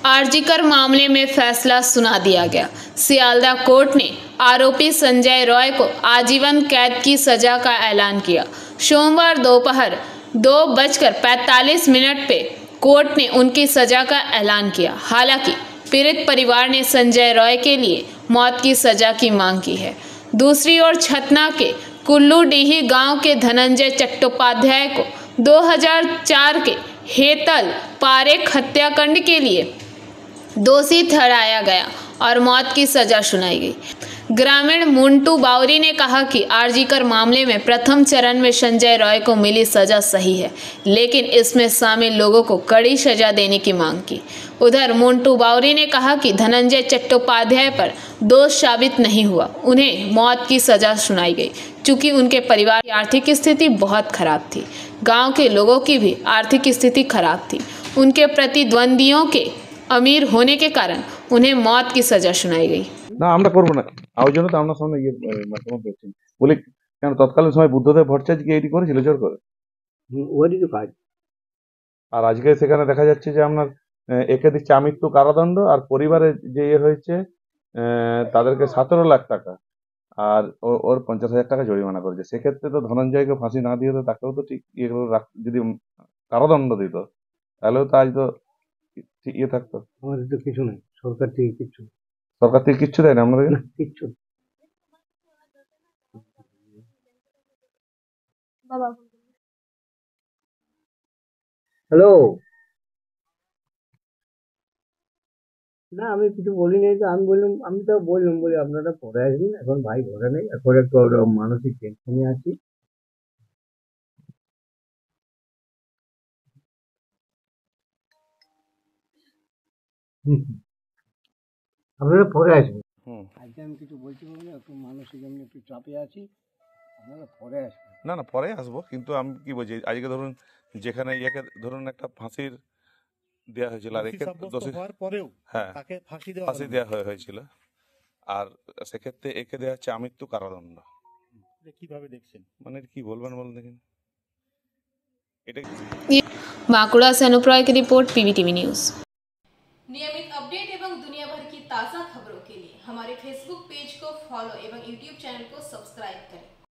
आरजीकर मामले में फैसला सुना दिया गया। सियालदह कोर्ट ने आरोपी संजय रॉय को आजीवन कैद की सजा का ऐलान किया। सोमवार दोपहर 2:45 पे कोर्ट ने उनकी सजा का ऐलान किया। हालांकि पीड़ित परिवार ने संजय रॉय के लिए मौत की सजा की मांग की है। दूसरी ओर छतना के कुल्लूडीही गांव के धनंजय चट्टोपाध्याय को 2004 के हेतल पारेख हत्याकांड के लिए दोषी ठहराया गया और मौत की सजा सुनाई गई। ग्रामीण मुंटू बावरी ने कहा कि आरजीकर मामले में प्रथम चरण में संजय रॉय को मिली सजा सही है, लेकिन इसमें शामिल लोगों को कड़ी सजा देने की मांग की। उधर मुंटू बावरी ने कहा कि धनंजय चट्टोपाध्याय पर दोष साबित नहीं हुआ, उन्हें मौत की सजा सुनाई गई। चूंकि उनके परिवार की आर्थिक स्थिति बहुत खराब थी, गांव के लोगों की भी आर्थिक स्थिति खराब थी। उनके प्रतिद्वंदियों के अमीर होने के कारण उन्हें मौत की सजा सुनाई गई। না আমরা করব না আয়োজনে তো আমরা সামনে মতামত দিচ্ছি বলি কেন তৎকালীন সময় বুদ্ধদেব ভট্টাচার্য কি এটি করেছিল জোর করে ওরই তো কাজ। আর আজকে সেখানে দেখা যাচ্ছে যে আপনার একে দিচ্ছে আমৃত্যু কারাদণ্ড আর পরিবারে যে হয়েছে তাদেরকে 17 লাখ টাকা আর ওর 50,000 টাকা জরিমানা করেছে। সেক্ষেত্রে তো ধনঞ্জয়কে ফাঁসি না দিয়ে তো তাকেও তো ঠিক এগুলো যদি কারাদণ্ড দিত তাহলেও তো আজ তো ইয়ে থাকতো। আমাদের তো কিছু নেই, সরকার থেকে কিছু সরকার থেকে কিচ্ছু দেয় না আমাদের কিচ্ছু। হ্যালো, না আমি কিছু বলিনি, তো আমি বললাম, আমি তো বললাম বলি আপনারা পরে আসবেন, এখন ভাই ঘরে নেই, এখন একটু মানসিক টেনশনে আছি। আপনারা পরে আসবেন। আজকে আমি কিছু বলতে পারবো না, একটু মানসিক আমি একটু চাপে আছি, আপনারা পরে আসবেন। না না পরে আসবো, কিন্তু আমি কি বলছি আজকে ধরুন যেখানে ইয়াকে ধরুন একটা ফাঁসির দেওয়া হয়েছিল আর একে পরেও হ্যাঁ ফাঁসি দেওয়া হয়েছিল আর সেক্ষেত্রে একে দেওয়া হচ্ছে আমৃত্যু কারাদণ্ড। কিভাবে দেখছেন মানে কি বলবেন বলুন দেখেন। এটা बांकुड़ा से अनुप रॉय की रिपोर्ट पीवीटीवी न्यूज। नियमित अपडेट एवं दुनिया भर की ताज़ा खबरों के लिए हमारे फेसबुक पेज को फॉलो एवं यूट्यूब चैनल को सब्सक्राइब करें।